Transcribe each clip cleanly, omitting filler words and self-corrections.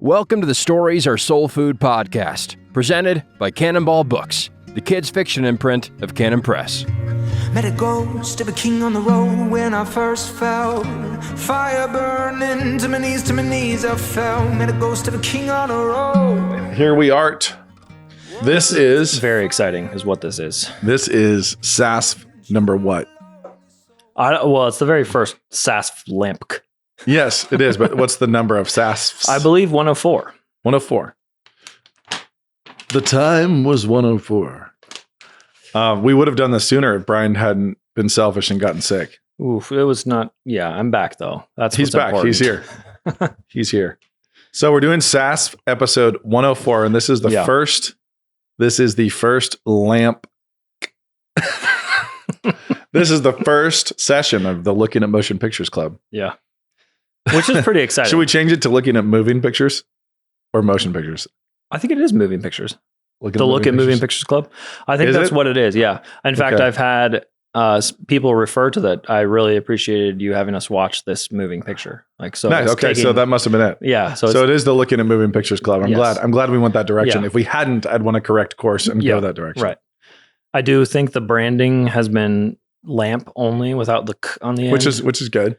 Welcome to the Stories Are Soul Food podcast, presented by Cannonball Books, the kids' fiction imprint of Cannon Press. Met a ghost of a king on the road when I first fell. Fire burning to my knees I fell. Met a ghost of a king on the road. Here we are. This is very exciting is what this is. This is Sasf number what? Well, it's the very first Sasf lamp. Yes, it is. But what's the number of Sasfs? I believe 104. 104. The time was 104. We would have done this sooner if Brian hadn't been selfish and gotten sick. Oof, it was not. Yeah, I'm back though. He's back. Important. He's here. He's here. So we're doing Sasf episode 104, and this is the first. This is the first lamp. This is the first session of the Looking at Motion Pictures Club. Yeah. Which is pretty exciting. Should we change it to Looking at Moving Pictures or Motion Pictures? I think it is Moving Pictures. Look at Moving Pictures Club. I think that's what it is. Yeah. In fact, I've had people refer to that. I really appreciated you having us watch this moving picture. Like, so nice. Okay. So that must have been it. Yeah. So it is the Looking at Moving Pictures Club. I'm glad we went that direction. Yeah. If we hadn't, I'd want to correct course and go that direction. Right. I do think the branding has been lamp only without the k on the end. Which is good.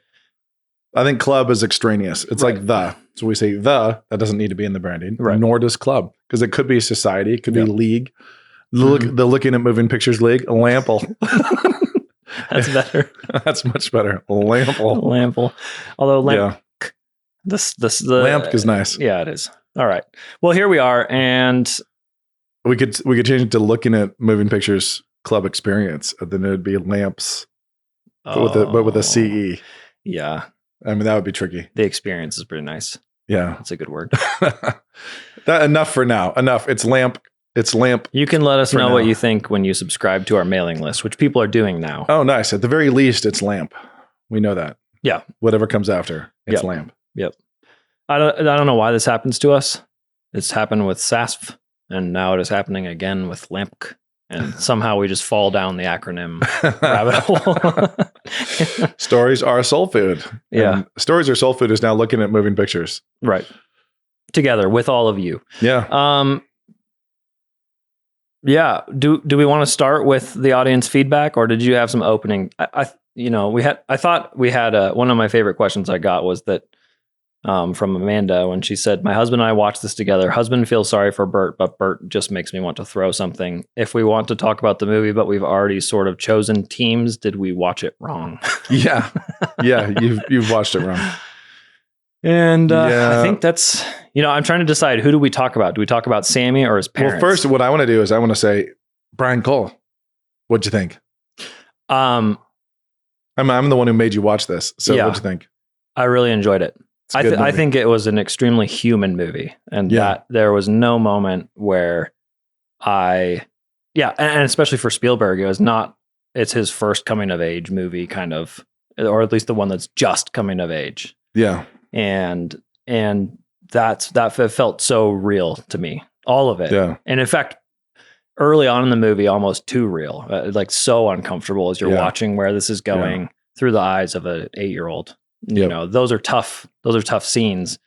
I think club is extraneous. It's like the. So we say that doesn't need to be in the branding. Right. Nor does club. Because it could be society. It could be league. The Looking at Moving Pictures League. Lample. That's better. That's much better. Lample. Lample. Although lamp. Yeah. The lamp is nice. Yeah, it is. All right. Well, here we are. And we could change it to Looking at Moving Pictures Club Experience. And then it would be lamps. But with a CE. Yeah. I mean, that would be tricky. The experience is pretty nice. Yeah. That's a good word. Enough for now. Enough. It's lamp. It's lamp. You can let us know what you think when you subscribe to our mailing list, which people are doing now. Oh, nice. At the very least, it's lamp. We know that. Yeah. Whatever comes after, it's lamp. Yep. I don't know why this happens to us. It's happened with Sasf, and now it is happening again with lamp. And somehow we just fall down the acronym rabbit hole. Stories Are Soul Food. Yeah. And Stories Are Soul Food is now Looking at Moving Pictures. Right. Together with all of you. Yeah. Yeah. Do we want to start with the audience feedback, or did you have some opening? I thought we had one of my favorite questions I got was that from Amanda when she said, "My husband and I watched this together. Husband feels sorry for Burt, but Burt just makes me want to throw something. If we want to talk about the movie, but we've already sort of chosen teams, did we watch it wrong?" Yeah. Yeah. You've watched it wrong. And I think that's, I'm trying to decide, who do we talk about? Do we talk about Sammy or his parents? Well, first, what I want to do is I want to say, Brian Cole, what'd you think? I'm the one who made you watch this. So what'd you think? I really enjoyed it. I think it was an extremely human movie, and that there was no moment where and especially for Spielberg, it's his first coming of age movie kind of, or at least the one that's just coming of age. Yeah. And that felt so real to me, all of it. Yeah. And in fact, early on in the movie, almost too real, like so uncomfortable as you're watching where this is going through the eyes of an 8-year-old. Those are tough scenes.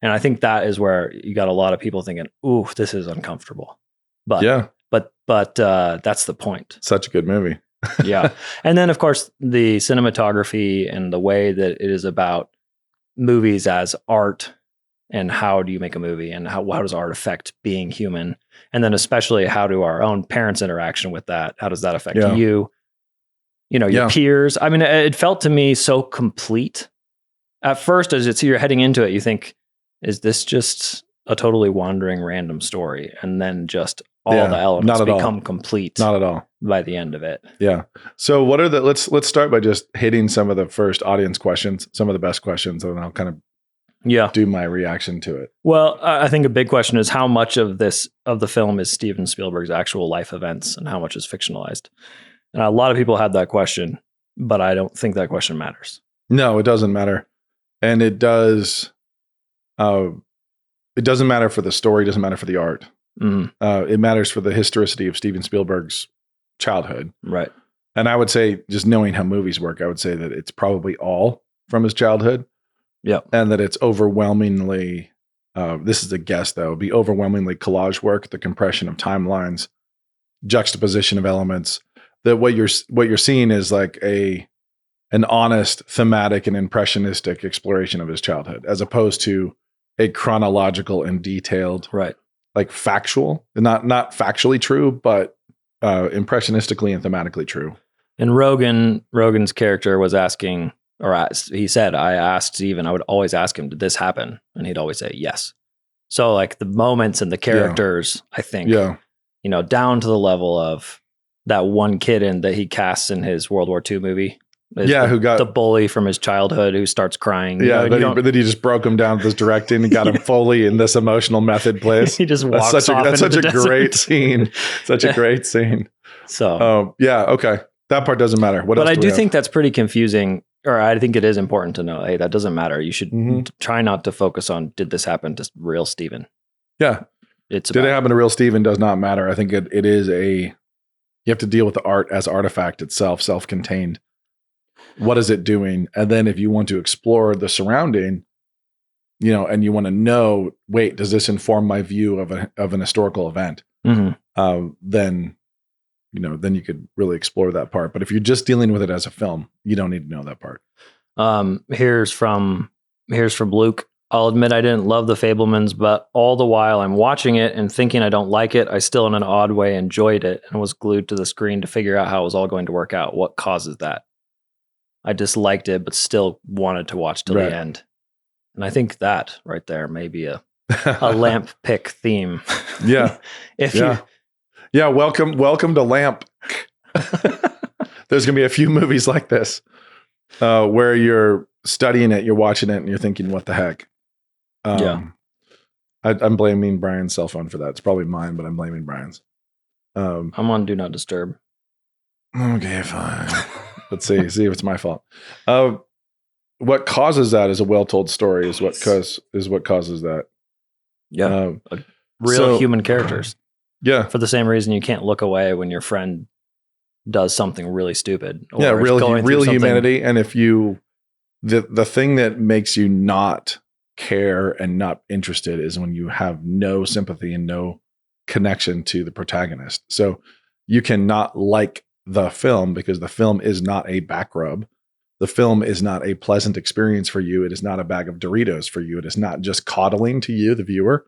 And I think that is where you got a lot of people thinking, ooh, this is uncomfortable. But that's the point. Such a good movie. Yeah. And then of course the cinematography and the way that it is about movies as art, and how do you make a movie, and how does art affect being human? And then especially how do our own parents' interaction with that? How does that affect you? Your peers. I mean, it felt to me so complete. At first, as you're heading into it, you think, is this just a totally wandering random story? And then just all the elements become complete. Not at all. By the end of it. Yeah. So what are let's start by just hitting some of the first audience questions, some of the best questions, and I'll kind of do my reaction to it. Well, I think a big question is how much of the film is Steven Spielberg's actual life events and how much is fictionalized? And a lot of people had that question, but I don't think that question matters. No, it doesn't matter. And it does. It doesn't matter for the story. It doesn't matter for the art. Mm-hmm. It matters for the historicity of Steven Spielberg's childhood. Right. And I would say, just knowing how movies work, I would say that it's probably all from his childhood. Yeah. And that it's overwhelmingly this is a guess though, be overwhelmingly collage work, the compression of timelines, juxtaposition of elements. That what you're seeing is like an honest, thematic, and impressionistic exploration of his childhood, as opposed to a chronological and detailed, right, like factual, not factually true, but impressionistically and thematically true. And Rogen's character was asking, he said, I asked Steven, I would always ask him, did this happen? And he'd always say yes. So like the moments and the characters, I think, down to the level of that one kid that he casts in his World War II movie. Who got the bully from his childhood who starts crying. Yeah, then he just broke him down with his directing and got him fully in this emotional method place. He just walks off. That's such a desert. Great scene. Such a great scene. So, okay. That part doesn't matter. But I do think that's pretty confusing, or I think it is important to know, hey, that doesn't matter. You should try not to focus on, did this happen to real Steven? Yeah. Did it happen to real Steven does not matter. I think it is you have to deal with the art as artifact itself, self-contained. What is it doing? And then if you want to explore the surrounding, and you want to know, wait, does this inform my view of an historical event? Then you could really explore that part. But if you're just dealing with it as a film, you don't need to know that part. Here's from Luke. I'll admit I didn't love the Fabelmans, but all the while I'm watching it and thinking I don't like it, I still in an odd way enjoyed it and was glued to the screen to figure out how it was all going to work out. What causes that? I disliked it, but still wanted to watch till the end. And I think that right there may be a lamp pick theme. Yeah. Welcome to Lamp. There's going to be a few movies like this where you're studying it, you're watching it, and you're thinking, what the heck? I'm blaming Brian's cell phone for that. It's probably mine, but I'm blaming Brian's. I'm on Do Not Disturb. Okay, fine. Let's see if it's my fault. What causes that is a well-told story is what causes that. Yeah. Real human characters. Yeah. For the same reason you can't look away when your friend does something really stupid. Or real humanity. And if the thing that makes you not care and not interested is when you have no sympathy and no connection to the protagonist. So you cannot like the film because the film is not a back rub. The film is not a pleasant experience for you. It is not a bag of Doritos for you. It is not just coddling to you, the viewer.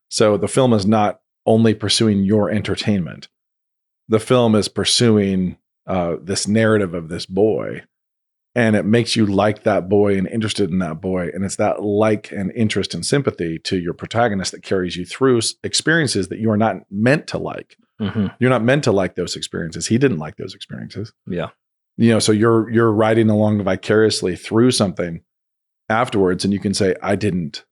So the film is not only pursuing your entertainment. The film is pursuing this narrative of this boy, and it makes you like that boy and interested in that boy. And it's that like and interest and sympathy to your protagonist that carries you through experiences that you are not meant to like. You're not meant to like those experiences. He didn't like those experiences. Yeah. So you're riding along vicariously through something afterwards, and you can say, I didn't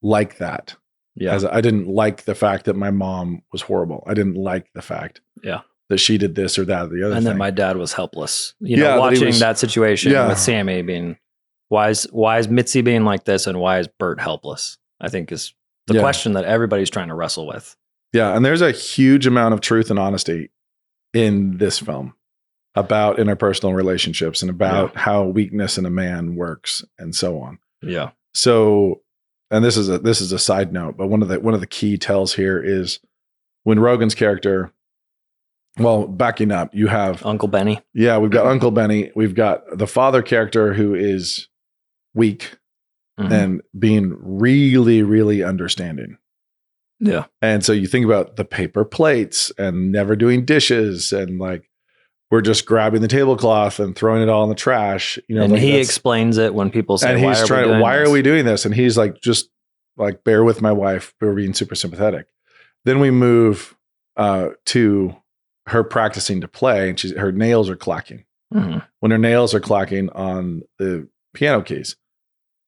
like that. Yeah. As I didn't like the fact that my mom was horrible. I didn't like the fact that she did this or that or the other thing. And then my dad was helpless. Watching that situation with Sammy being, why is Mitsi being like this and why is Burt helpless? I think is the question that everybody's trying to wrestle with. Yeah. And there's a huge amount of truth and honesty in this film about interpersonal relationships and about how weakness in a man works and so on. Yeah. So, and this is a side note, but one of the key tells here is when Rogen's character, well, backing up, you have Uncle Benny. Yeah, we've got Uncle Benny. We've got the father character who is weak and being really, really understanding. Yeah. And so you think about the paper plates and never doing dishes and like, we're just grabbing the tablecloth and throwing it all in the trash. And like he explains it when people say, and he's why are we doing this? And he's like, just like, bear with my wife. We're being super sympathetic. Then we move to her practicing to play, and her nails are clacking. When her nails are clacking on the piano keys,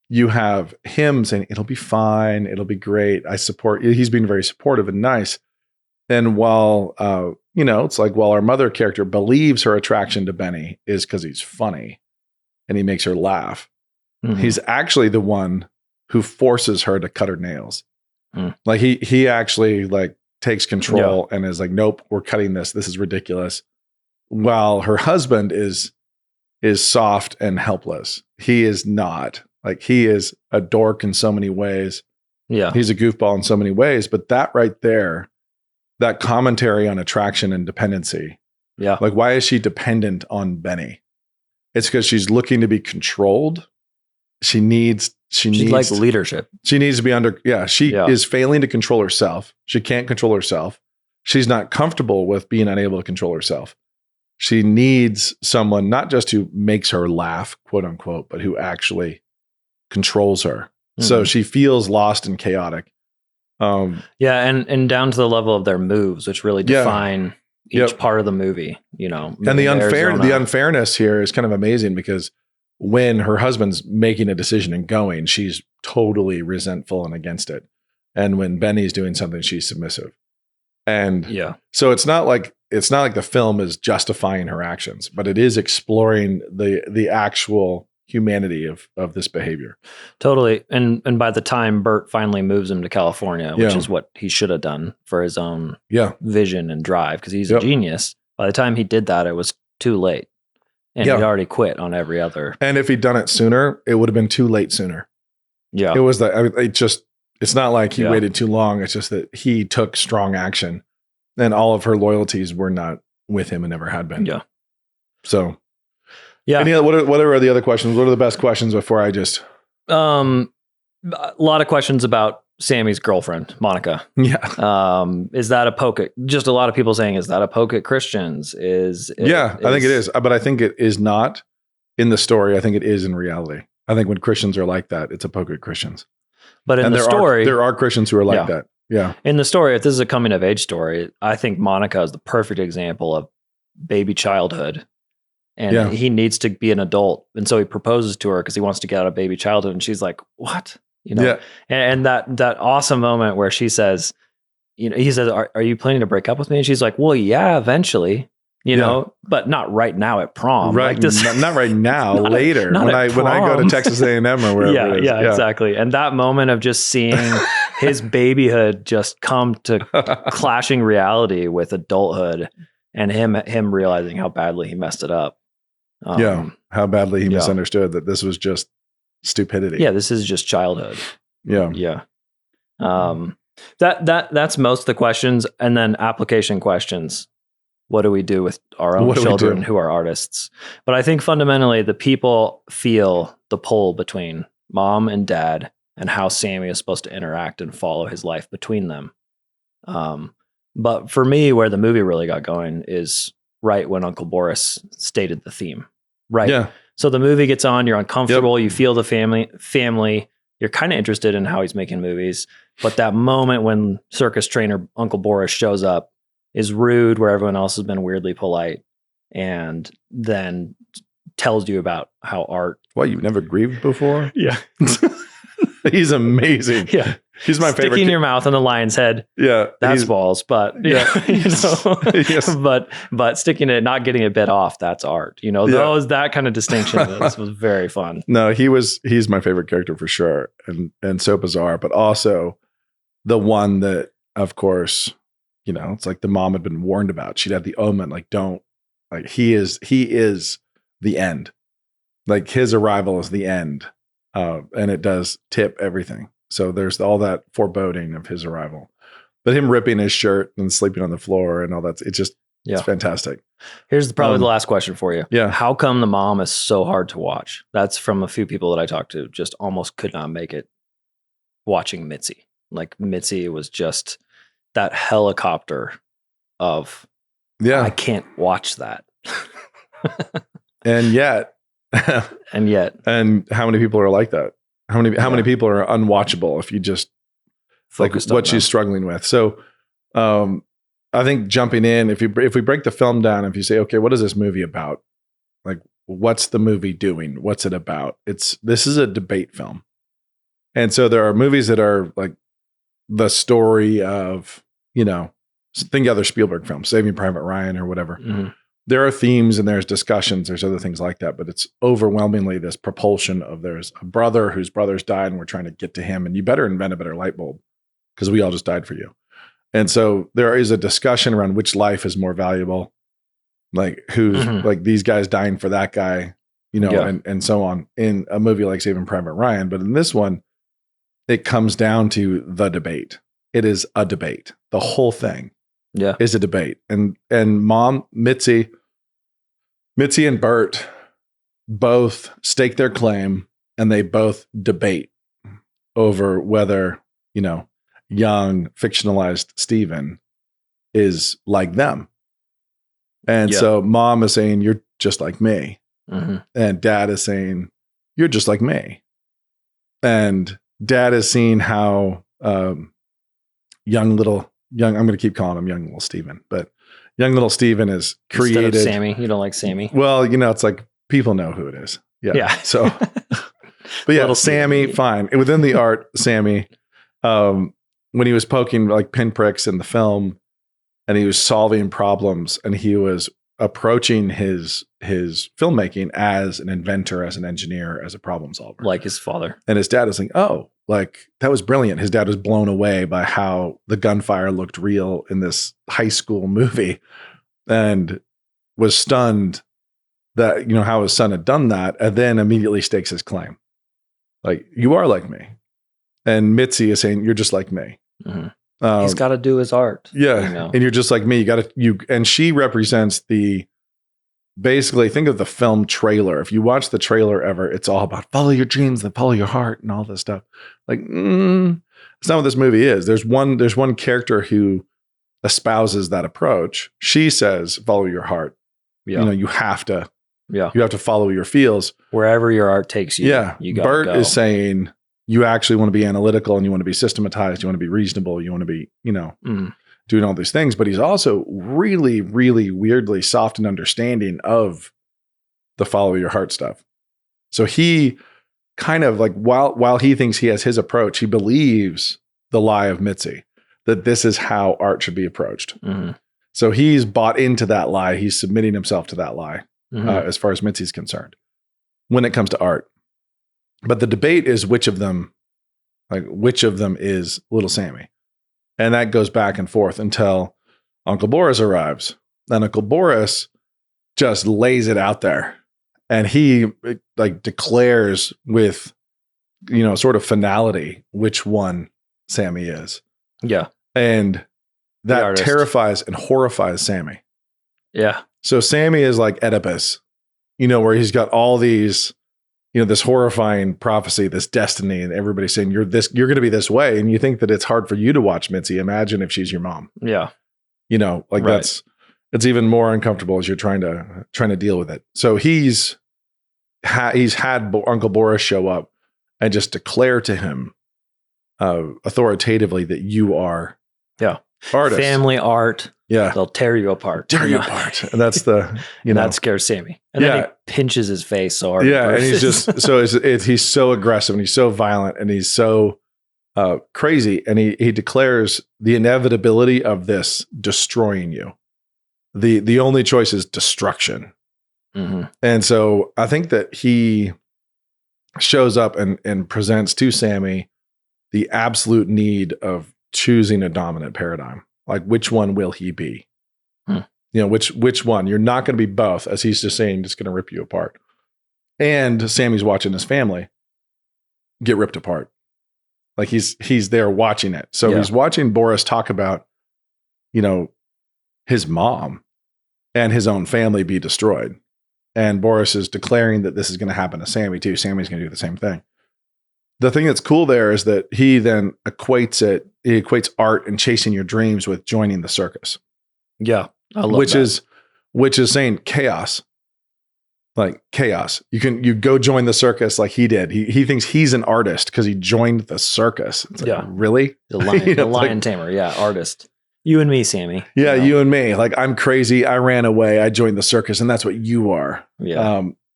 you have him saying, it'll be fine. It'll be great. I support you. He's being very supportive and nice. And while, it's like while our mother character believes her attraction to Benny is because he's funny and he makes her laugh, he's actually the one who forces her to cut her nails. Like he actually like takes control and is like, nope, we're cutting this. This is ridiculous. While her husband is soft and helpless. He is not. Like he is a dork in so many ways. Yeah. He's a goofball in so many ways, but that right there, that commentary on attraction and dependency. Yeah. Like, why is she dependent on Benny? It's because she's looking to be controlled. She needs like leadership. She needs to be she is failing to control herself. She can't control herself. She's not comfortable with being unable to control herself. She needs someone not just who makes her laugh, quote unquote, but who actually controls her. Mm-hmm. So she feels lost and chaotic. And down to the level of their moves, which really define each part of the movie, And the unfairness here is kind of amazing because when her husband's making a decision and going, she's totally resentful and against it. And when Benny's doing something, she's submissive. And so it's not like the film is justifying her actions, but it is exploring the actual humanity of this behavior. Totally. And by the time Burt finally moves him to California, which is what he should have done for his own vision and drive, because he's a genius. By the time he did that, it was too late. And he'd already quit on every other. And if he'd done it sooner, it would have been too late sooner. Yeah. It was it's not like he waited too long. It's just that he took strong action and all of her loyalties were not with him and never had been. Yeah. So, what are the other questions? What are the best questions before I just... a lot of questions about Sammy's girlfriend, Monica. Yeah. Is that a poke at, just a lot of people saying, is that a poke at Christians? I think it is. But I think it is not in the story. I think it is in reality. I think when Christians are like that, it's a poke at Christians. But in the story, there are Christians who are like that. Yeah. In the story, if this is a coming of age story, I think Monica is the perfect example of baby childhood. And he needs to be an adult. And so he proposes to her because he wants to get out of baby childhood. And she's like, what? And that awesome moment where she says, he says, are you planning to break up with me? And she's like, well, yeah, eventually. But not right now at prom. Right, not right now. Later, when I go to Texas A&M or wherever. Yeah, exactly. And that moment of just seeing his babyhood just come to clashing reality with adulthood, and him realizing how badly he messed it up. How badly he misunderstood that this was just stupidity. Yeah, this is just childhood. Yeah. That's most of the questions, and then application questions. What do we do with our own children who are artists? But I think fundamentally the people feel the pull between mom and dad and how Sammy is supposed to interact and follow his life between them. But for me, where the movie really got going is right when Uncle Boris stated the theme. Right. Yeah. So the movie gets on, you're uncomfortable, you feel the family, you're kind of interested in how he's making movies. But that moment when circus trainer Uncle Boris shows up is rude, where everyone else has been weirdly polite, and then tells you about how art... What, you've never grieved before? Yeah. He's amazing. Yeah. He's my favorite. Sticking your mouth on the lion's head. Yeah. That's balls. But, Yes. but sticking it, not getting it bit off, that's art. That kind of distinction was very fun. No, he's my favorite character for sure. And so bizarre, but also the one that, of course, it's like the mom had been warned about. She'd had the omen, he is the end. Like his arrival is the end. And it does tip everything. So there's all that foreboding of his arrival, but him ripping his shirt and sleeping on the floor and all that. It's fantastic. Here's probably the last question for you. Yeah. How come the mom is so hard to watch? That's from a few people that I talked to, just almost could not make it watching Mitzi. Like Mitzi was just that helicopter of, I can't watch that. And yet, and how many people are like that? How many people are unwatchable if you just focus on what she's struggling with? So, I think jumping in, if we break the film down, if you say, okay, what is this movie about? Like, what's the movie doing? What's it about? This is a debate film. And so there are movies that are like the story of, think other Spielberg films, Saving Private Ryan or whatever. Mm-hmm. There are themes and there's discussions, there's other things like that, but it's overwhelmingly this propulsion of there's a brother whose brother's died and we're trying to get to him, and you better invent a better light bulb because we all just died for you. And so there is a discussion around which life is more valuable, like who's like these guys dying for that guy, and so on in a movie like Saving Private Ryan. But in this one, it comes down to the debate. It is a debate. The whole thing is a debate. And mom, Mitzi and Burt both stake their claim, and they both debate over whether, young fictionalized Stephen is like them. And so mom is saying, you're just like me. Mm-hmm. And dad is saying, you're just like me. And dad is seeing how young, I'm going to keep calling him young little Stephen, but young little Stephen is created. Instead of Sammy. You don't like Sammy? Well, it's like people know who it is. Yeah. So, but yeah, Sammy, fine. Within the art, Sammy, when he was poking like pinpricks in the film and he was solving problems and he was approaching his filmmaking as an inventor, as an engineer, as a problem solver. Like his father. And his dad is like, oh, like that was brilliant. His dad was blown away by how the gunfire looked real in this high school movie and was stunned that, how his son had done that, and then immediately stakes his claim. Like, you are like me. And Mitzi is saying, you're just like me. Mm-hmm. He's got to do his art. Yeah. And you're just like me. And she represents basically think of the film trailer. If you watch the trailer ever, it's all about follow your dreams and follow your heart and all this stuff. Like, it's not what this movie is. There's one character who espouses that approach. She says, follow your heart. Yeah. You have to. Yeah. You have to follow your feels. Wherever your art takes you. Yeah. Burt is saying you actually want to be analytical and you want to be systematized. You want to be reasonable. You want to be, doing all these things. But he's also really, really weirdly soft and understanding of the follow your heart stuff. So he kind of like, while he thinks he has his approach, he believes the lie of Mitzi, that this is how art should be approached. Mm-hmm. So he's bought into that lie. He's submitting himself to that lie. Mm-hmm. As far as Mitzi's concerned, when it comes to art. But the debate is which of them is little Sammy. And that goes back and forth until Uncle Boris arrives. Then Uncle Boris just lays it out there. And he like declares with, sort of finality which one Sammy is. Yeah. And that terrifies and horrifies Sammy. Yeah. So Sammy is like Oedipus, where he's got all these, this horrifying prophecy, this destiny, and everybody's saying you're going to be this way. And you think that it's hard for you to watch Mitzi. Imagine if she's your mom. Yeah. Right. It's even more uncomfortable as you're trying to deal with it. So he's had Uncle Boris show up and just declare to him authoritatively that you are artist. Family art. Yeah. They'll tear you apart. And that's the, that scares Sammy. And then he pinches his face so hard. Yeah. And he's just, he's so aggressive and he's so violent and he's so crazy. And he declares the inevitability of this destroying you. The only choice is destruction. Mm-hmm. And so I think that he shows up and presents to Sammy the absolute need of choosing a dominant paradigm. Like, which one will he be? Which one? You're not going to be both, as he's just saying, just going to rip you apart. And Sammy's watching his family get ripped apart. Like he's there watching it. So he's watching Boris talk about, his mom and his own family be destroyed. And Boris is declaring that this is going to happen to Sammy too. Sammy's going to do the same thing. The thing that's cool there is that he then equates art and chasing your dreams with joining the circus. Yeah. I love that. Which is saying chaos. Like chaos. You go join the circus like he did. He thinks he's an artist because he joined the circus. It's like, really? The lion tamer. Yeah. Artist. You and me, Sammy. Yeah. You and me. Like, I'm crazy. I ran away. I joined the circus. And that's what you are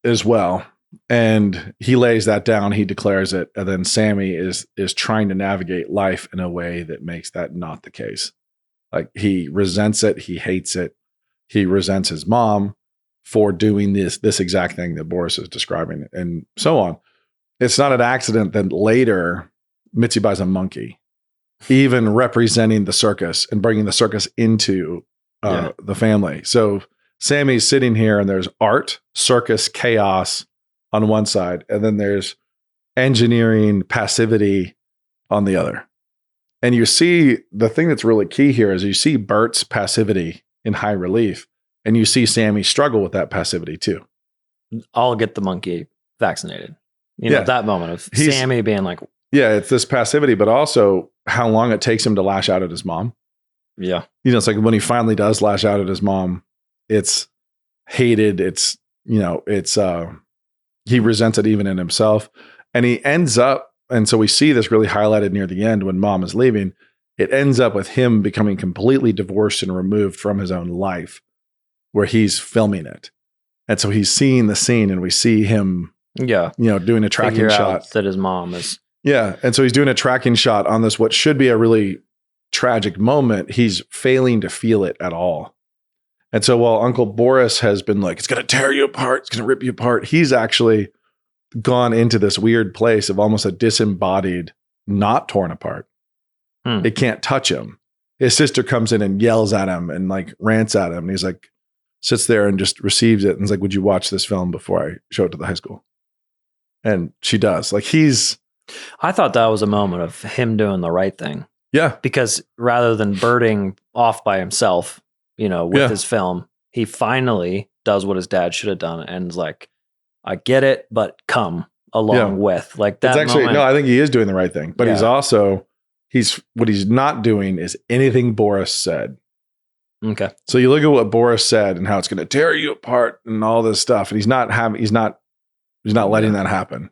as well. And he lays that down. He declares it. And then Sammy is trying to navigate life in a way that makes that not the case. Like, he resents it. He hates it. He resents his mom for doing this exact thing that Boris is describing, and so on. It's not an accident that later Mitzi buys a monkey, even representing the circus and bringing the circus into the family. So Sammy's sitting here and there's art, circus, chaos on one side. And then there's engineering, passivity, on the other. And you see the thing that's really key here is you see Burt's passivity in high relief, and you see Sammy struggle with that passivity too. I'll get the monkey vaccinated. You know, that moment of Sammy being like, yeah, it's this passivity, but also how long it takes him to lash out at his mom. Yeah. You know, it's like when he finally does lash out at his mom, it's hated. It's, you know, it's, he resents it even in himself. And he ends up, and so we see this really highlighted near the end when mom is leaving. It ends up with him becoming completely divorced and removed from his own life where he's filming it. And so he's seeing the scene and we see him, you know, doing a tracking shot that his mom is. Yeah. And so he's doing a tracking shot on this, what should be a really tragic moment. He's failing to feel it at all. And so while Uncle Boris has been like, it's going to tear you apart, it's going to rip you apart, he's actually gone into this weird place of almost a disembodied, not torn apart. It can't touch him. His sister comes in and yells at him and like rants at him. And he's like, sits there and just receives it. And is like, would you watch this film before I show it to the high school? And she does. Like I thought that was a moment of him doing the right thing. Yeah. Because rather than birding off by himself, you know, with his film, he finally does what his dad should have done and is like, I get it, but come along with like that. It's actually, moment. No, I think he is doing the right thing, but he's also, what he's not doing is anything Boris said. Okay. So you look at what Boris said and how it's going to tear you apart and all this stuff. And he's not letting that happen.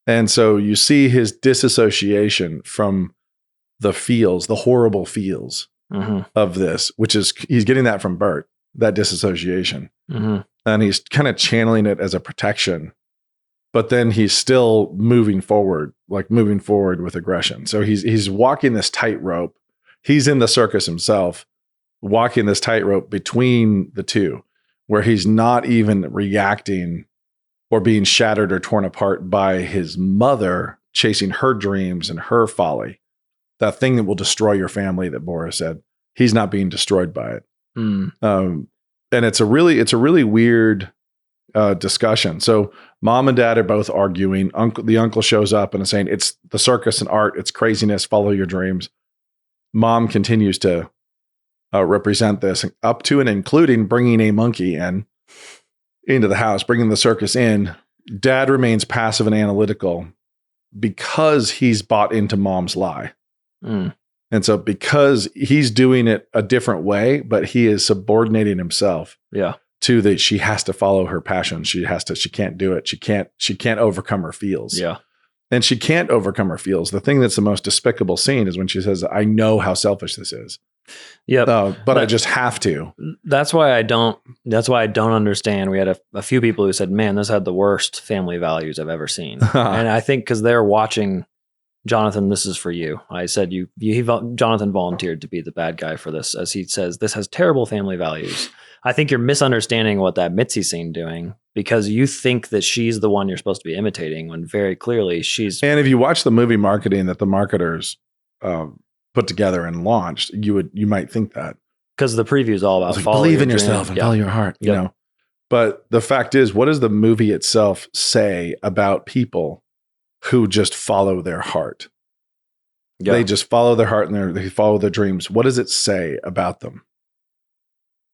And so you see his disassociation from the feels, the horrible feels of this, which is, he's getting that from Burt, that disassociation. And he's kind of channeling it as a protection, but then he's still moving forward with aggression. So he's walking this tightrope. He's in the circus himself, walking this tightrope between the two, where he's not even reacting or being shattered or torn apart by his mother chasing her dreams and her folly. That thing that will destroy your family that Boris said, he's not being destroyed by it. And it's a really weird discussion. So mom and dad are both arguing. The uncle shows up and is saying, it's the circus and art. It's craziness. Follow your dreams. Mom continues to represent this up to and including bringing a monkey into the house, bringing the circus in. Dad remains passive and analytical because he's bought into mom's lie. And so because he's doing it a different way, but he is subordinating himself to that she has to follow her passion. She can't do it. She can't overcome her feels. Yeah. And she can't overcome her feels. The thing that's the most despicable scene is when she says, I know how selfish this is. Yeah. But I just have to. That's why I don't understand. We had a few people who said, man, this had the worst family values I've ever seen. And I think because they're watching Jonathan, this is for you. I said Jonathan volunteered to be the bad guy for this, as he says, this has terrible family values. I think you're misunderstanding what that Mitsi scene doing because you think that she's the one you're supposed to be imitating when very clearly she's. And if you watch the movie marketing that the marketers put together and launched, you might think that because the preview is all about believe in yourself and follow your heart, you know. But the fact is, what does the movie itself say about people who just follow their heart? They just follow their heart and they follow their dreams. What does it say about them?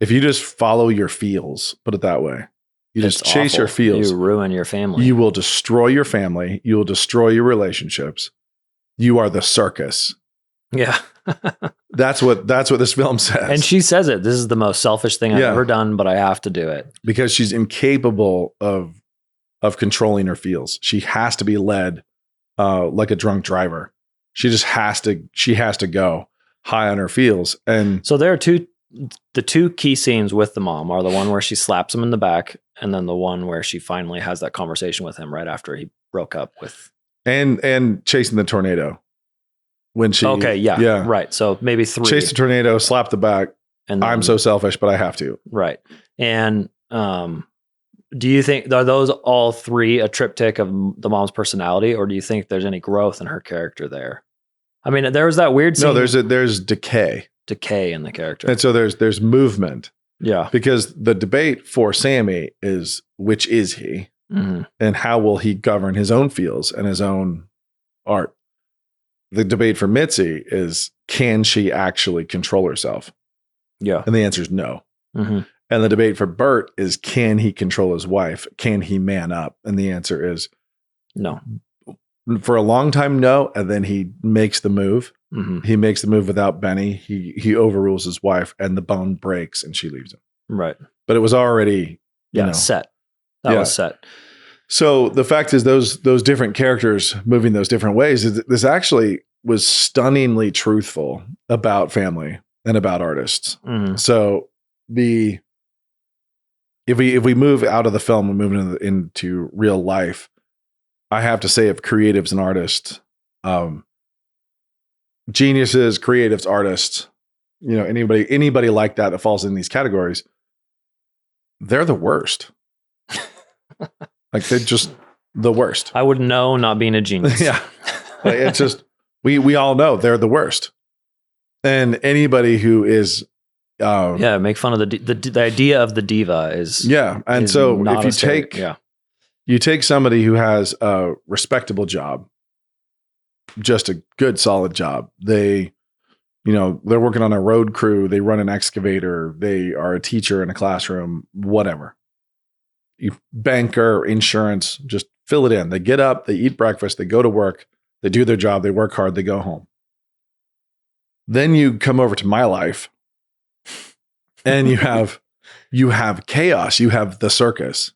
If you just follow your feels, put it that way, you just chase your feels, you ruin your family. You will destroy your family. You will destroy your relationships. You are the circus. Yeah. That's what this film says. And she says it. This is the most selfish thing I've ever done, but I have to do it. Because she's incapable of controlling her feels. She has to be led like a drunk driver. She just has to go high on her feels. And so there are the two key scenes with the mom are the one where she slaps him in the back, and then the one where she finally has that conversation with him right after he broke up with. And chasing the tornado. When she right. So maybe 3. Chase the tornado, slap the back, and then, I'm so selfish, but I have to. Right. And do you think, are those all 3 a triptych of the mom's personality, or do you think there's any growth in her character there? I mean, there was that weird scene. No, there's decay in the character. And so there's movement. Yeah. Because the debate for Sammy is, which is he? And how will he govern his own feels and his own art? the debate for Mitzi is, can she actually control herself? Yeah. And the answer is no. Mm-hmm. And the debate for Burt is, can he control his wife? Can he man up? And the answer is no. For a long time, no. And then he makes the move. Mm-hmm. He makes the move without Benny. He overrules his wife, and the bone breaks, and she leaves him. Right. But it was already set. That was set. So the fact is, those different characters moving those different ways, this actually was stunningly truthful about family and about artists. Mm-hmm. So if we move out of the film and move into real life, I have to say, of creatives and artists, geniuses, creatives, artists, anybody like that falls in these categories, they're the worst. Like, they're just the worst. I would know, not being a genius. Yeah. Like, it's just, we all know they're the worst. And anybody who is, make fun of the idea of the diva is, And so if you take somebody who has a respectable job, just a good, solid job. They're working on a road crew. They run an excavator. They are a teacher in a classroom, whatever. Banker, insurance, just fill it in. They get up, they eat breakfast, they go to work, they do their job, they work hard, they go home. Then you come over to my life and you have chaos. You have the circus.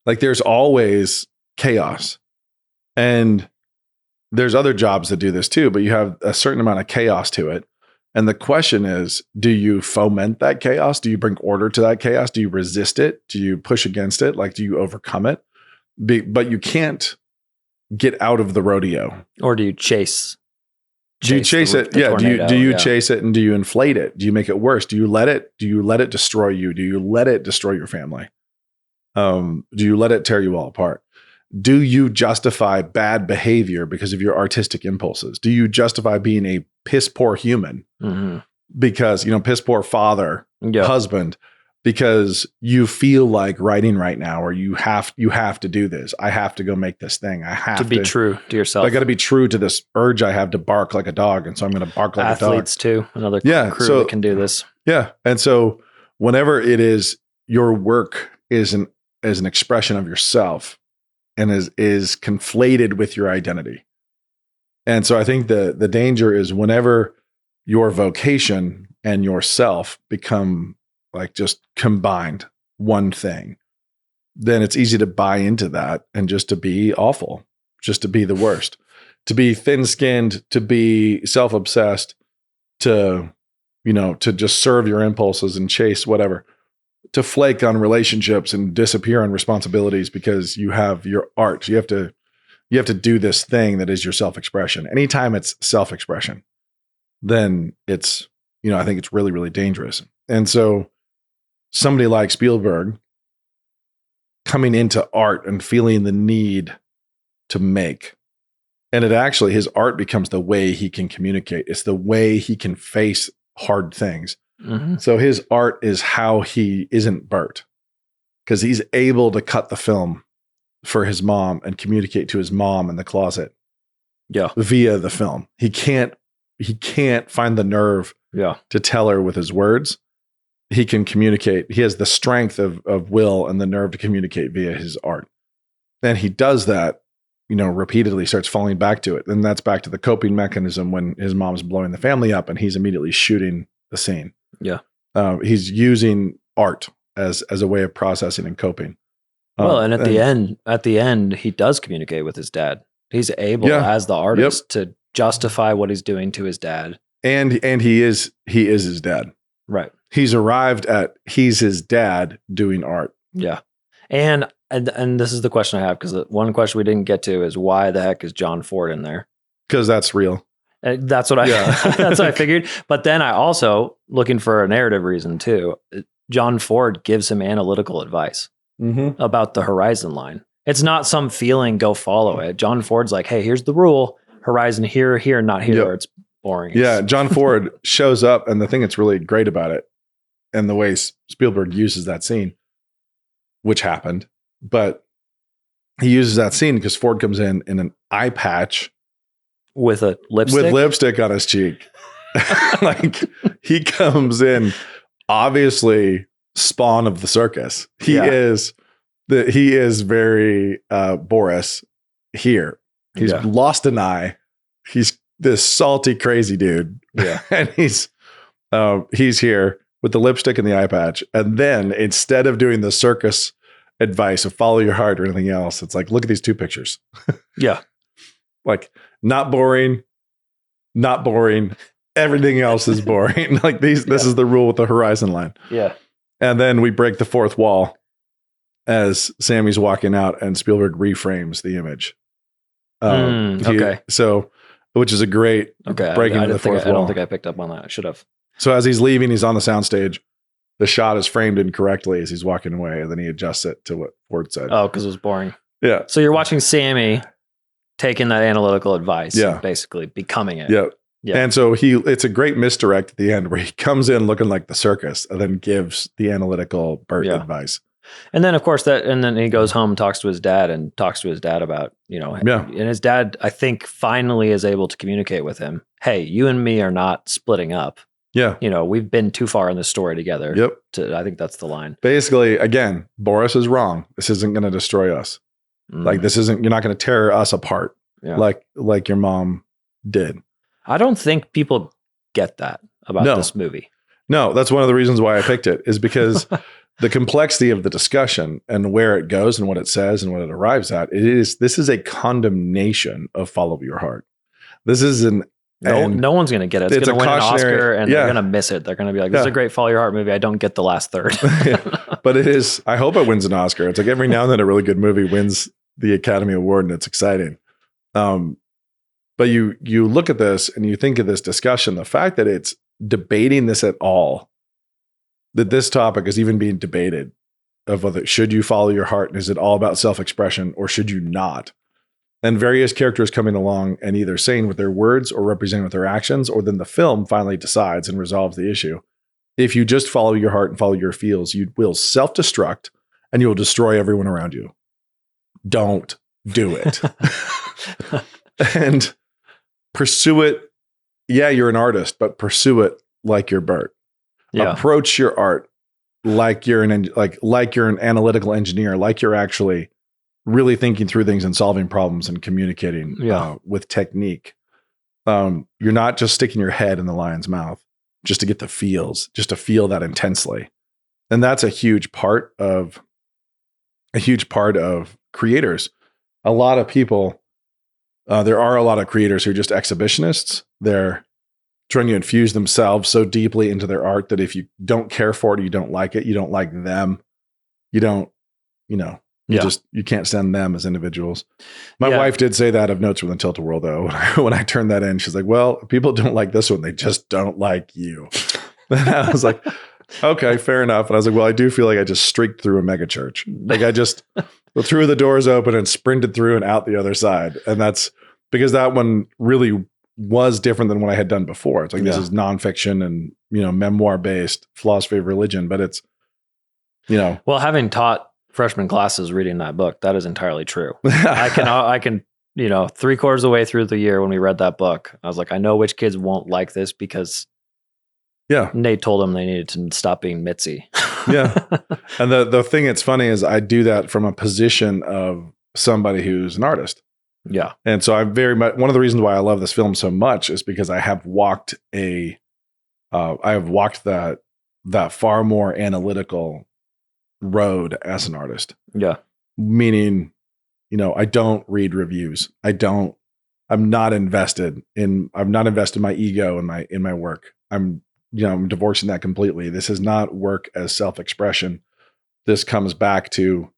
Like, there's always chaos. And there's other jobs that do this too, but you have a certain amount of chaos to it. And the question is, do you foment that chaos? Do you bring order to that chaos? Do you resist it? Do you push against it? Like, do you overcome it? But you can't get out of the rodeo. Or do you chase? Do you chase it? Yeah. Do you chase it, and do you inflate it? Do you make it worse? Do you let it destroy you? Do you let it destroy your family? Do you let it tear you all apart? Do you justify bad behavior because of your artistic impulses? Do you justify being a piss poor human because, piss poor father, husband, because you feel like writing right now, or you have to do this. I have to go make this thing. I have to be true to yourself. I got to be true to this urge I have to bark like a dog. And so I'm going to bark like a dog. Athletes too. Another crew that can do this. Yeah. And so whenever it is, your work is an expression of yourself, and is conflated with your identity. And so I think the danger is whenever your vocation and yourself become like just combined one thing, then it's easy to buy into that and just to be awful, just to be the worst, to be thin-skinned, to be self-obsessed, to just serve your impulses and chase whatever. To flake on relationships and disappear on responsibilities because you have your art. You have to do this thing that is your self-expression. Anytime it's self-expression, then it's, I think it's really, really dangerous. And so somebody like Spielberg coming into art and feeling the need to make, and his art becomes the way he can communicate. It's the way he can face hard things. Mm-hmm. So his art is how he isn't Burt, because he's able to cut the film for his mom and communicate to his mom in the closet via the film. He can't find the nerve to tell her with his words. He can communicate. He has the strength of will and the nerve to communicate via his art. And he does that, repeatedly, starts falling back to it. And that's back to the coping mechanism when his mom's blowing the family up and he's immediately shooting the scene. Yeah. He's using art as a way of processing and coping. Well, and at the end, he does communicate with his dad. He's able, as the artist, to justify what he's doing to his dad. And he is his dad. Right. He's arrived at, he's his dad doing art. Yeah. And this is the question I have, because one question we didn't get to is, why the heck is John Ford in there? Because that's real. That's what that's what I figured. But then I also, looking for a narrative reason too, John Ford gives him analytical advice about the horizon line. It's not some feeling, go follow it. John Ford's like, hey, here's the rule. Horizon here, not here. Yep. Or it's boring. Yeah. John Ford shows up, and the thing that's really great about it, and the way Spielberg uses that scene, which happened, but he uses that scene because Ford comes in an eye patch with a lipstick? With lipstick on his cheek. Like, he comes in, obviously spawn of the circus. He is very Boris here. He's lost an eye. He's this salty, crazy dude. Yeah. And he's here with the lipstick and the eye patch. And then instead of doing the circus advice of follow your heart or anything else, it's like, look at these two pictures. Yeah. Like, not boring. Everything else is boring. Like, this is the rule with the horizon line. Yeah. And then we break the fourth wall as Sammy's walking out and Spielberg reframes the image. Okay. So, which is a great breaking of the fourth wall. I don't think I picked up on that. I should have. So as he's leaving, he's on the soundstage. The shot is framed incorrectly as he's walking away, and then he adjusts it to what Ford said. Oh, because it was boring. Yeah. So you're watching Sammy taking that analytical advice, and basically becoming it. Yeah. Yeah. And so it's a great misdirect at the end where he comes in looking like the circus and then gives the analytical Burt advice. And then, of course, then he goes home, talks to his dad about, and his dad, I think, finally is able to communicate with him. Hey, you and me are not splitting up. Yeah. We've been too far in this story together. Yep. I think that's the line. Basically, again, Boris is wrong. This isn't going to destroy us. Like, you're not going to tear us apart like your mom did. I don't think people get that about this movie. No, that's one of the reasons why I picked it, is because the complexity of the discussion and where it goes and what it says and what it arrives at, this is a condemnation of follow your heart. This is no one's going to get it. It's going to win an Oscar and they're going to miss it. They're going to be like, this is a great follow your heart movie. I don't get the last third. But it is, I hope it wins an Oscar. It's like every now and then a really good movie wins the Academy Award and it's exciting. But you look at this and you think of this discussion, the fact that it's debating this at all, that this topic is even being debated of whether should you follow your heart and is it all about self-expression or should you not? And various characters coming along and either saying with their words or representing with their actions, or then the film finally decides and resolves the issue. If you just follow your heart and follow your feels, you will self-destruct and you will destroy everyone around you. Don't do it. And pursue it. Yeah, you're an artist, but pursue it like you're Burt. Yeah. Approach your art like you're an analytical engineer, like you're actually really thinking through things and solving problems and communicating with technique. You're not just sticking your head in the lion's mouth just to get the feels, just to feel that intensely. And that's a huge part of creators. A lot of people, there are a lot of creators who are just exhibitionists. They're trying to infuse themselves so deeply into their art that if you don't care for it, you don't like it, you don't like them, you don't, you can't stand them as individuals. My wife did say that of Notes from the Tilt-A-Whirl, though. When I turned that in, she's like, well, people don't like this one. They just don't like you. And I was like, okay, fair enough. And I was like, well, I do feel like I just streaked through a mega church. Like I just threw the doors open and sprinted through and out the other side. And that's because that one really was different than what I had done before. It's like, this is nonfiction and, memoir based philosophy of religion, but it's, well, having taught freshman classes reading that book, that is entirely true. I can, 3/4 of the way through the year when we read that book, I was like, I know which kids won't like this because Nate told them they needed to stop being Mitsi. Yeah. And the thing that's funny is I do that from a position of somebody who's an artist. Yeah. And so I'm very much, one of the reasons why I love this film so much is because I have walked that far more analytical road as an artist. Yeah. Meaning, I don't read reviews. I'm not invested my ego in my work. I'm divorcing that completely. This is not work as self-expression. This comes back to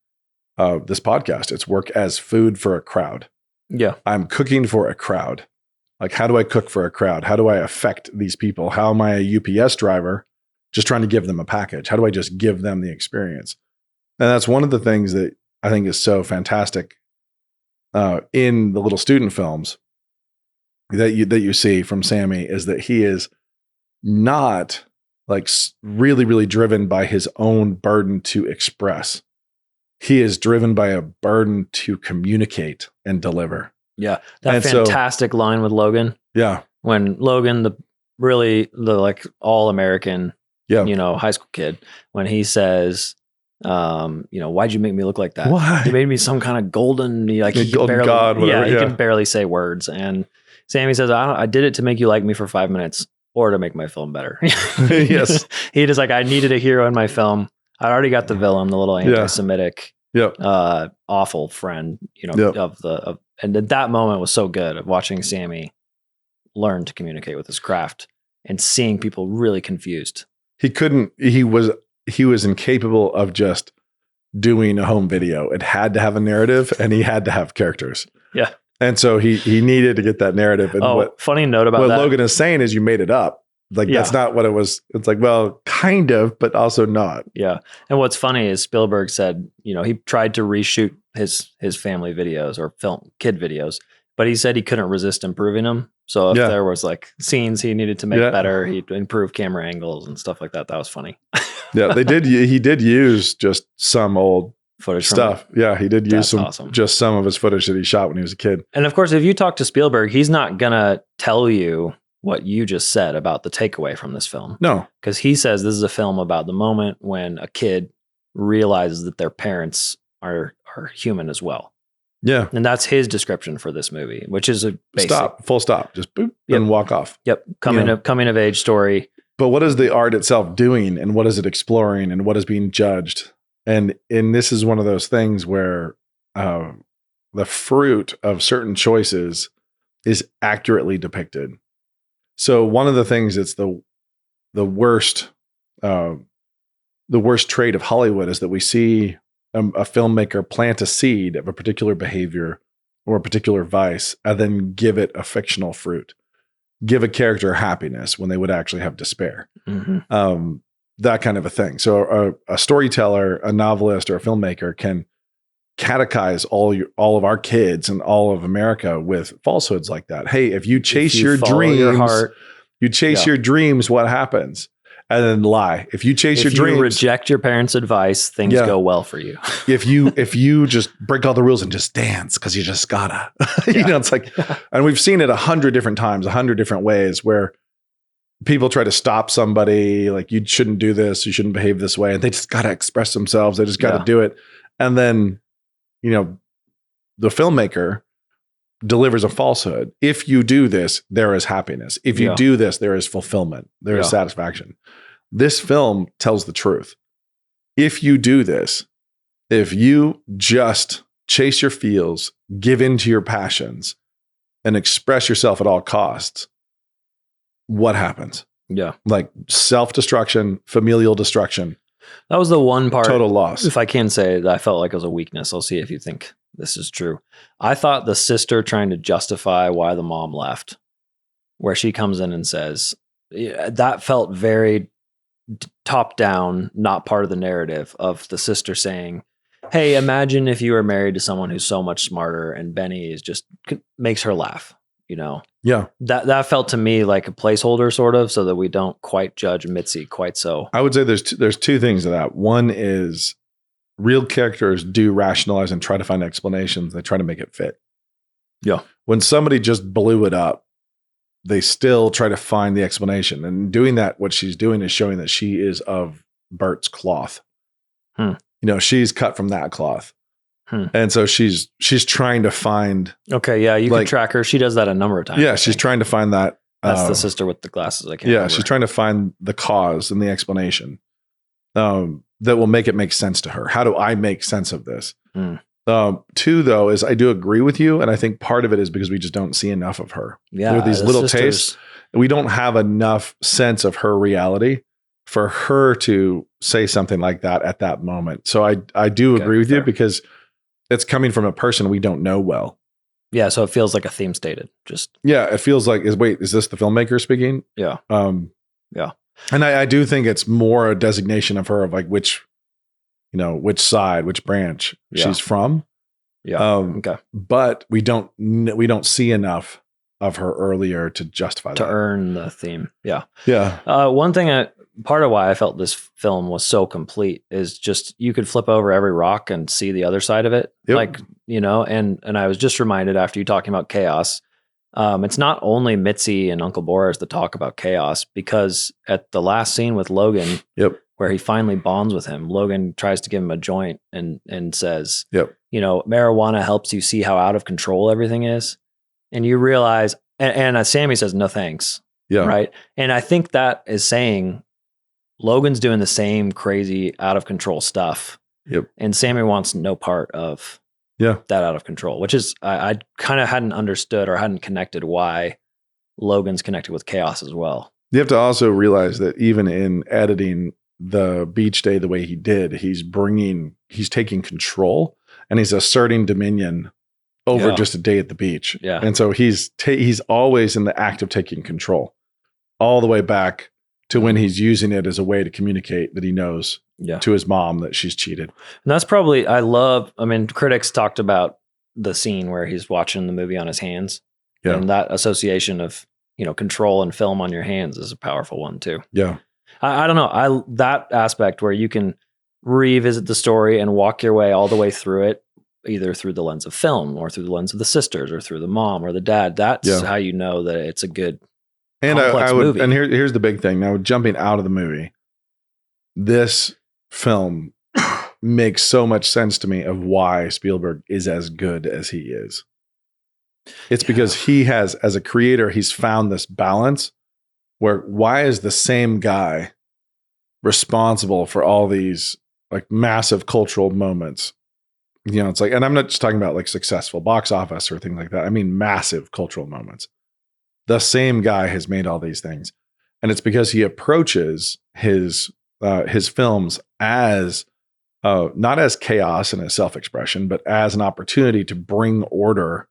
this podcast. It's work as food for a crowd. Yeah. I'm cooking for a crowd. Like, how do I cook for a crowd? How do I affect these people? How am I a UPS driver just trying to give them a package? How do I just give them the experience? And that's one of the things that I think is so fantastic in the little student films that you see from Sammy, is that he is not like really, really driven by his own burden to express. He is driven by a burden to communicate and deliver. Yeah. That And fantastic line with Logan. Yeah. When Logan, the like all American, Yeah. high school kid, when he says, why'd you make me look like that? Why? You made me some kind of golden, like he golden barely, god, whatever. he can barely say words. And Sammy says, I did it to make you like me for 5 minutes or to make my film better. Yes. He just like, I needed a hero in my film. I already got the villain, the little anti-Semitic, awful friend, and that moment was so good of watching Sammy learn to communicate with his craft and seeing people really confused. He was incapable of just doing a home video. It had to have a narrative and he had to have characters. Yeah. And so he needed to get that narrative. And funny note about what that. Logan is saying is you made it up. Like, that's not what it was. It's like, well, kind of, but also not. Yeah. And what's funny is Spielberg said, he tried to reshoot his family videos or kid videos, but he said he couldn't resist improving them. So if there was like scenes he needed to make better, he'd improve camera angles and stuff like that. That was funny. Yeah, he did use just some old footage stuff. Yeah, he did use just some of his footage that he shot when he was a kid. And of course, if you talk to Spielberg, he's not going to tell you what you just said about the takeaway from this film. No. Because he says this is a film about the moment when a kid realizes that their parents are human as well. Yeah. And that's his description for this movie, which is a basic full stop, just boop, and walk off. Yep. Coming of age story. But what is the art itself doing, and what is it exploring, and what is being judged? And this is one of those things where the fruit of certain choices is accurately depicted. So one of the things that's the worst trait of Hollywood is that we see a filmmaker plant a seed of a particular behavior or a particular vice and then give it a fictional fruit, give a character happiness when they would actually have despair. Mm-hmm. That kind of a thing. So a storyteller, a novelist, or a filmmaker can catechize all of our kids and all of America with falsehoods like that. Hey, if you chase your dreams, your dreams, what happens? And then lie. If you chase your dreams, reject your parents' advice, things go well for you. if you just break all the rules and just dance because you just gotta, it's like, and we've seen it 100 different times, 100 different ways where people try to stop somebody, like, you shouldn't do this, you shouldn't behave this way, and they just gotta express themselves. They just gotta do it, and then the filmmaker delivers a falsehood. If you do this, there is happiness. If you do this, there is fulfillment. There is satisfaction. This film tells the truth. If you do this, if you just chase your feels, give in to your passions, and express yourself at all costs, what happens? Yeah. Like self-destruction, familial destruction. That was the one part. Total loss. If I can say that I felt like it was a weakness. I'll see if you think this is true. I thought the sister trying to justify why the mom left, where she comes in and says, that felt very top down, not part of the narrative of the sister saying, hey, imagine if you were married to someone who's so much smarter, and Benny is just makes her laugh, Yeah. That felt to me like a placeholder, sort of, so that we don't quite judge Mitzi quite so. I would say there's two things to that. One is real characters do rationalize and try to find explanations. They try to make it fit. Yeah. When somebody just blew it up, they still try to find the explanation. And doing that, what she's doing is showing that she is of Burt's cloth. She's cut from that cloth. And so she's trying to find. Okay, yeah, you can track her. She does that a number of times. Yeah, she's trying to find that. That's the sister with the glasses. I can't remember. She's trying to find the cause and the explanation that will make it make sense to her. How do I make sense of this? Two, though, is I do agree with you, and I think part of it is because we just don't see enough of her. Yeah, there are these little tastes. We don't have enough sense of her reality for her to say something like that at that moment. So I do agree with you, because it's coming from a person we don't know well. Yeah, so it feels like a theme stated. It feels like is this the filmmaker speaking? Yeah. Yeah. And I do think it's more a designation of her of like which side, which branch she's from. Yeah. Okay. But we don't see enough of her earlier to justify that. To earn the theme. Yeah. Yeah. One thing part of why I felt this film was so complete is just you could flip over every rock and see the other side of it. Yep. Like, you know, and I was just reminded after you talking about chaos, it's not only Mitzi and Uncle Boris that talk about chaos, because at the last scene with Logan, where he finally bonds with him, Logan tries to give him a joint and says, you know, marijuana helps you see how out of control everything is. And you realize, and Sammy says, no thanks. Yeah. Right. And I think that is saying Logan's doing the same crazy out of control stuff. And Sammy wants no part of that out of control, which is, I kind of hadn't understood or hadn't connected why Logan's connected with chaos as well. You have to also realize that even in editing the beach day the way he did, he's taking control and he's asserting dominion over just a day at the beach. Yeah. And so he's always in the act of taking control all the way back to when he's using it as a way to communicate that he knows to his mom that she's cheated. And that's probably, critics talked about the scene where he's watching the movie on his hands. Yeah. And that association of, you know, control and film on your hands is a powerful one too. Yeah. I don't know. That aspect where you can revisit the story and walk your way all the way through it, either through the lens of film or through the lens of the sisters or through the mom or the dad. That's how you know that it's a good complex movie. And here's the big thing. Now, jumping out of the movie, this film makes so much sense to me of why Spielberg is as good as he is. It's because he has, as a creator, he's found this balance where why is the same guy responsible for all these like massive cultural moments? You know, it's like, and I'm not just talking about like successful box office or things like that. I mean, massive cultural moments. The same guy has made all these things. And it's because he approaches his films as not as chaos and as self-expression, but as an opportunity to bring order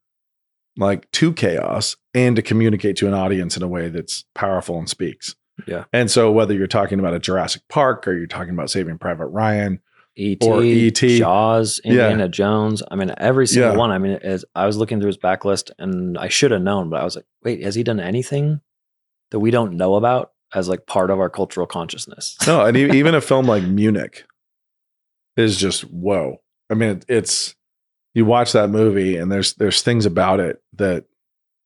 like to chaos and to communicate to an audience in a way that's powerful and speaks. Yeah. And so whether you're talking about a Jurassic Park or you're talking about Saving Private Ryan, E.T., or E.T., Jaws, Indiana Jones. I mean, every single one. I mean, as I was looking through his backlist and I should have known, but I was like, wait, has he done anything that we don't know about as like part of our cultural consciousness? No, and even a film like Munich is just, whoa. I mean, it's, you watch that movie and there's things about it that,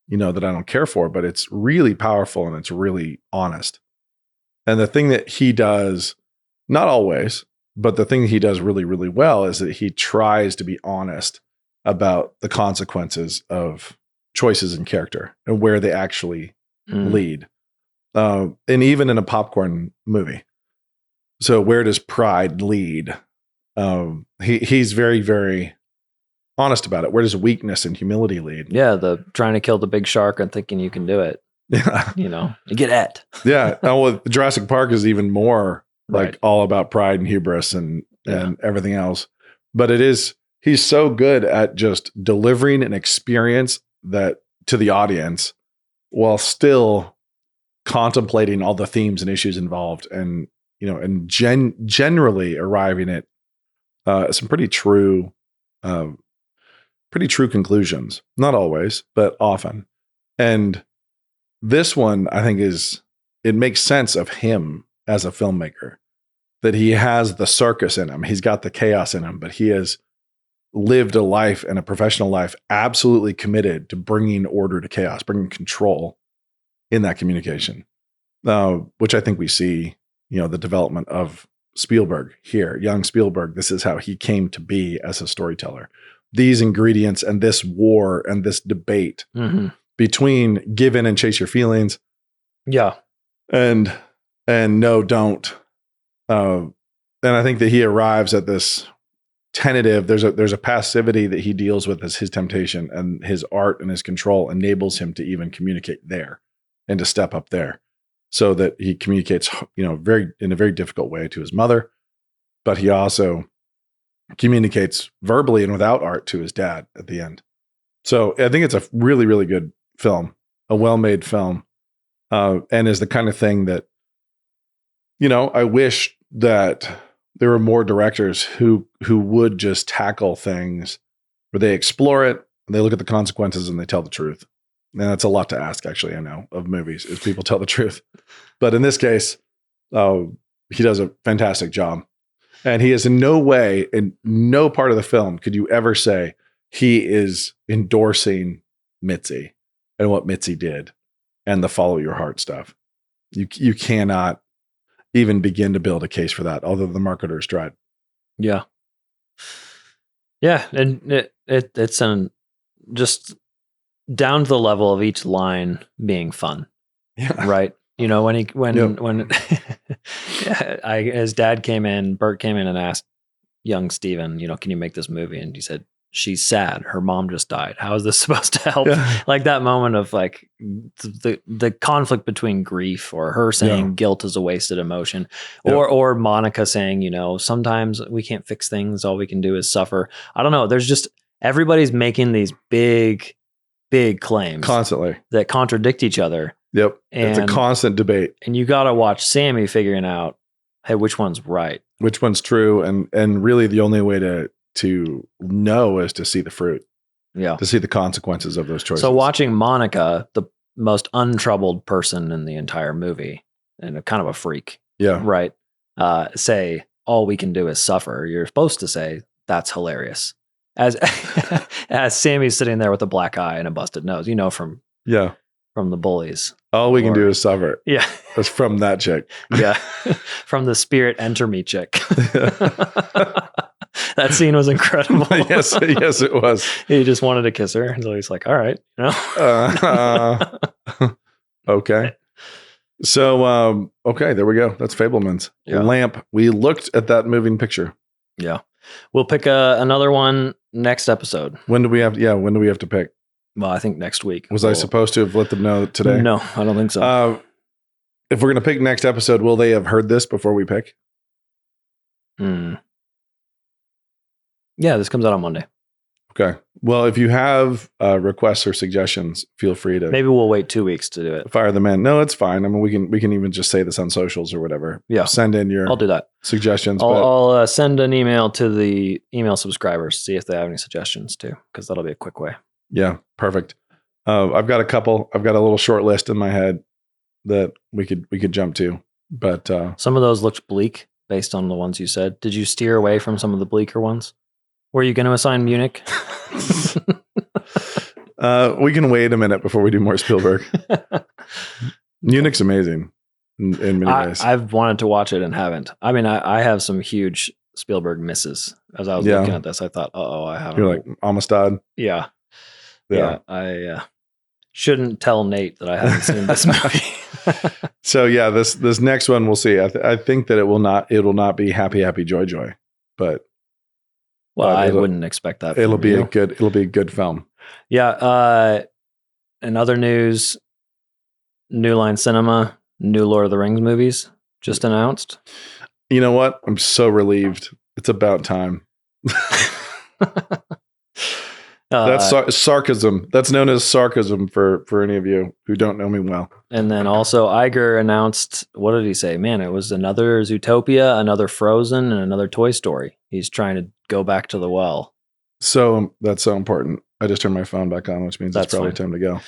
you know, that I don't care for, but it's really powerful and it's really honest. And the thing that he does, not always, but the thing he does really, really well is that he tries to be honest about the consequences of choices in character and where they actually lead. And even in a popcorn movie. So where does pride lead? He's very, very honest about it. Where does weakness and humility lead? Yeah, the trying to kill the big shark and thinking you can do it. Yeah. You know, you get it. Yeah. Well, Jurassic Park is even more like all about pride and hubris and everything else. But he's so good at just delivering an experience that to the audience while still contemplating all the themes and issues involved and, you know, and generally arriving at some pretty true conclusions. Not always, but often. And this one, I think it makes sense of him as a filmmaker, that he has the circus in him. He's got the chaos in him, but he has lived a life and a professional life absolutely committed to bringing order to chaos, bringing control in that communication, which I think we see, you know, the development of Spielberg here, young Spielberg. This is how he came to be as a storyteller. These ingredients and this war and this debate between give in and chase your feelings. Yeah. And no, don't. And I think that he arrives at this tentative, there's a passivity that he deals with as his temptation, and his art and his control enables him to even communicate there and to step up there, so that he communicates, you know, in a very difficult way to his mother, but he also communicates verbally and without art to his dad at the end. So I think it's a really, really good film, a well-made film, and is the kind of thing that, you know, I wish that there were more directors who would just tackle things where they explore it, and they look at the consequences, and they tell the truth. And that's a lot to ask, actually, I know, of movies, is people tell the truth. But in this case, he does a fantastic job. And he is in no way, in no part of the film, could you ever say he is endorsing Mitsi and what Mitsi did and the follow your heart stuff. You cannot even begin to build a case for that, although the marketers tried. Yeah. Yeah. And it's just down to the level of each line being fun. Yeah. Right. You know, when his dad came in, Burt came in and asked young Steven, you know, can you make this movie? And he said, she's sad. Her mom just died. How is this supposed to help? Yeah. Like that moment of like the conflict between grief, or her saying guilt is a wasted emotion, or Monica saying, you know, sometimes we can't fix things. All we can do is suffer. I don't know. There's just, everybody's making these big claims constantly that contradict each other. Yep. It's a constant debate. And you got to watch Sammy figuring out, hey, which one's right? Which one's true? And really the only way to know is to see the fruit. Yeah. To see the consequences of those choices. So watching Monica, the most untroubled person in the entire movie, and a kind of a freak. Yeah. Right. Say, all we can do is suffer. You're supposed to say, that's hilarious. As Sammy's sitting there with a black eye and a busted nose, you know, from the Bullies. All we can do is suffer. Yeah. That's from that chick. Yeah. From the Spirit Enter Me chick. That scene was incredible. Yes, it was. He just wanted to kiss her. So he's like, all right, you know? Okay. So, okay, there we go. That's Fabelmans. Yeah. Lamp. We looked at that moving picture. Yeah. We'll pick another one next episode. When do we have to pick? Well, I think next week. Was I supposed to have let them know today? No, I don't think so. If we're going to pick next episode, will they have heard this before we pick? Yeah, this comes out on Monday. Okay. Well, if you have requests or suggestions, feel free to. Maybe we'll wait 2 weeks to do it. Fire them in. No, it's fine. I mean, we can even just say this on socials or whatever. Yeah. Send in your. I'll do that. Suggestions. I'll send an email to the email subscribers, see if they have any suggestions too, because that'll be a quick way. Yeah, perfect. I've got a couple. I've got a little short list in my head that we could jump to, but some of those looked bleak based on the ones you said. Did you steer away from some of the bleaker ones? Were you going to assign Munich? We can wait a minute before we do more Spielberg. Munich's amazing in many ways. I've wanted to watch it and haven't. I mean, I have some huge Spielberg misses. As I was looking at this, I thought, I haven't. You're like Amistad. Yeah. I shouldn't tell Nate that I haven't seen this movie. So yeah, this next one we'll see. I think that it will not be happy joy, but I wouldn't expect that. It'll be a good film. Yeah. In other news, New Line Cinema, new Lord of the Rings movies just announced. You know what? I'm so relieved. It's about time. That's sarcasm. That's known as sarcasm for any of you who don't know me well. And then also Iger announced, what did he say? Man, it was another Zootopia, another Frozen, and another Toy Story. He's trying to go back to the well. So that's so important. I just turned my phone back on, which means it's probably time to go.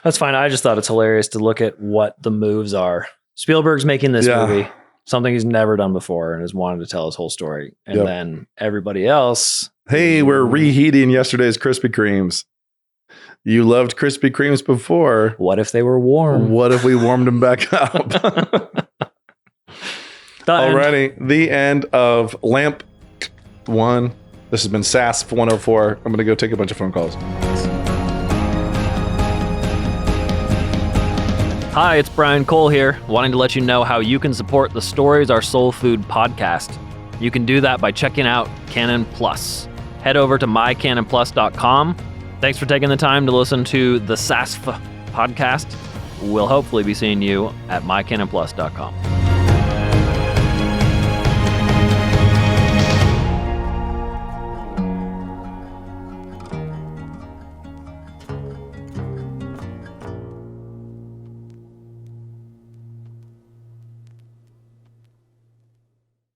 That's fine. I just thought it's hilarious to look at what the moves are. Spielberg's making this movie, something he's never done before, and has wanted to tell his whole story. And then everybody else. Hey, we're reheating yesterday's Krispy Kremes. You loved Krispy Kremes before. What if they were warm? What if we warmed them back up? Alrighty, the end of Lamp 1. This has been Sasf 104. I'm going to go take a bunch of phone calls. Hi, it's Brian Cole here, wanting to let you know how you can support the Stories Are Soul Food podcast. You can do that by checking out Canon Plus. Head over to mycanonplus.com. Thanks for taking the time to listen to the Sasf podcast. We'll hopefully be seeing you at mycanonplus.com.